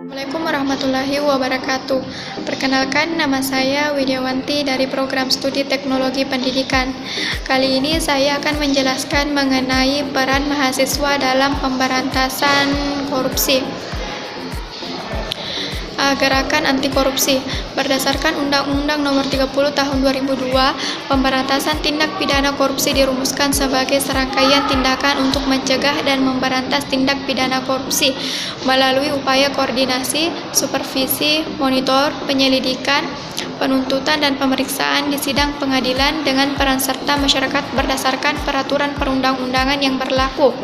Assalamualaikum warahmatullahi wabarakatuh. Perkenalkan, nama saya Widyawanti dari Program Studi Teknologi Pendidikan. Kali ini saya akan menjelaskan mengenai peran mahasiswa dalam pemberantasan korupsi. Gerakan anti korupsi. Berdasarkan Undang-Undang Nomor 30 Tahun 2002, pemberantasan tindak pidana korupsi dirumuskan sebagai serangkaian tindakan untuk mencegah dan memberantas tindak pidana korupsi melalui upaya koordinasi, supervisi, monitor, penyelidikan, penuntutan dan pemeriksaan di sidang pengadilan dengan peran serta masyarakat berdasarkan peraturan perundang-undangan yang berlaku.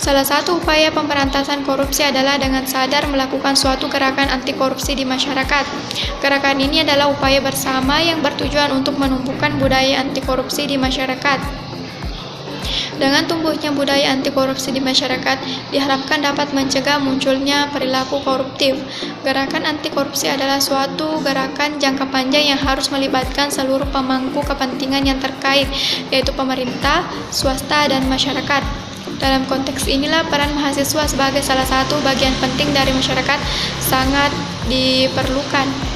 Salah satu upaya pemberantasan korupsi adalah dengan sadar melakukan suatu gerakan anti korupsi di masyarakat. Gerakan ini adalah upaya bersama yang bertujuan untuk menumbuhkan budaya anti korupsi di masyarakat. Dengan tumbuhnya budaya anti korupsi di masyarakat, diharapkan dapat mencegah munculnya perilaku koruptif. Gerakan anti korupsi adalah suatu gerakan jangka panjang yang harus melibatkan seluruh pemangku kepentingan yang terkait, yaitu pemerintah, swasta, dan masyarakat. Dalam konteks inilah peran mahasiswa sebagai salah satu bagian penting dari masyarakat sangat diperlukan.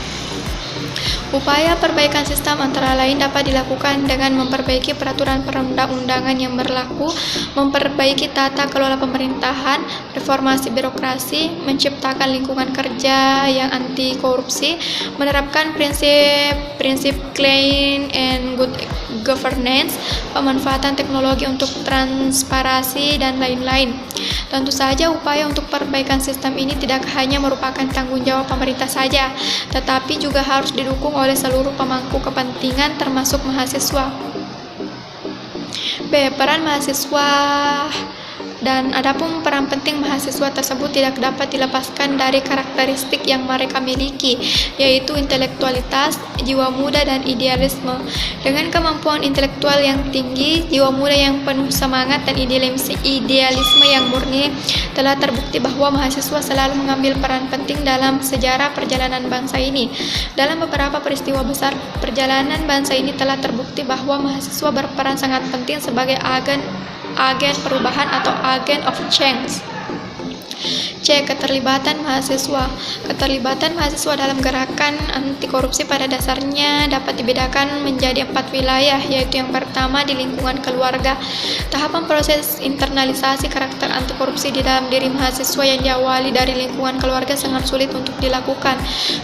Upaya perbaikan sistem antara lain dapat dilakukan dengan memperbaiki peraturan perundang-undangan yang berlaku, memperbaiki tata kelola pemerintahan, reformasi birokrasi, menciptakan lingkungan kerja yang anti korupsi, menerapkan prinsip clean and good governance, pemanfaatan teknologi untuk transparansi, dan lain-lain. Tentu saja upaya untuk perbaikan sistem ini tidak hanya merupakan tanggung jawab pemerintah saja, tetapi juga harus didukung oleh seluruh pemangku kepentingan termasuk mahasiswa. B. Peran mahasiswa. Dan adapun peran penting mahasiswa tersebut tidak dapat dilepaskan dari karakteristik yang mereka miliki, yaitu intelektualitas, jiwa muda, dan idealisme. Dengan kemampuan intelektual yang tinggi, jiwa muda yang penuh semangat, dan idealisme yang murni, telah terbukti bahwa mahasiswa selalu mengambil peran penting dalam sejarah perjalanan bangsa ini. Dalam beberapa peristiwa besar perjalanan bangsa ini telah terbukti bahwa mahasiswa berperan sangat penting sebagai agen perubahan atau agen of change. C. Keterlibatan mahasiswa. Keterlibatan mahasiswa dalam gerakan anti korupsi pada dasarnya dapat dibedakan menjadi 4 wilayah, yaitu yang pertama di lingkungan keluarga. Tahapan proses internalisasi karakter anti korupsi di dalam diri mahasiswa yang diawali dari lingkungan keluarga sangat sulit untuk dilakukan.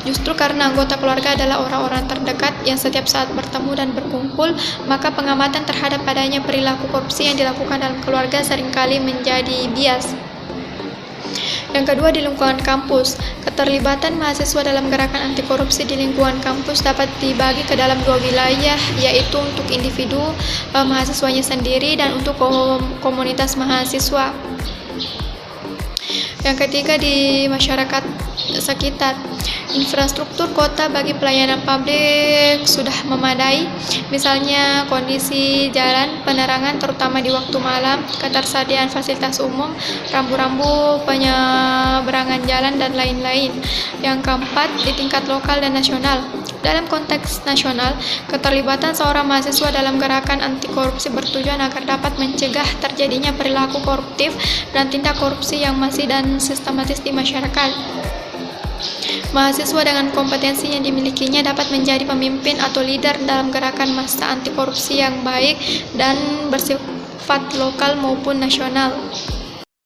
Justru karena anggota keluarga adalah orang-orang terdekat yang setiap saat bertemu dan berkumpul, maka pengamatan terhadap adanya perilaku korupsi yang dilakukan dalam keluarga seringkali menjadi bias. Yang kedua, di lingkungan kampus. Keterlibatan mahasiswa dalam gerakan anti korupsi di lingkungan kampus dapat dibagi ke dalam 2 wilayah, yaitu untuk individu mahasiswanya sendiri dan untuk komunitas mahasiswa. Yang ketiga, di masyarakat sekitar. Infrastruktur kota bagi pelayanan publik sudah memadai, misalnya kondisi jalan, penerangan terutama di waktu malam, ketersediaan fasilitas umum, rambu-rambu penyeberangan jalan, dan lain-lain. Yang keempat, di tingkat lokal dan nasional. Dalam konteks nasional, keterlibatan seorang mahasiswa dalam gerakan anti korupsi bertujuan agar dapat mencegah terjadinya perilaku koruptif dan tindak korupsi yang masif dan sistematis di masyarakat. Mahasiswa dengan kompetensi yang dimilikinya dapat menjadi pemimpin atau leader dalam gerakan massa anti korupsi yang baik dan bersifat lokal maupun nasional.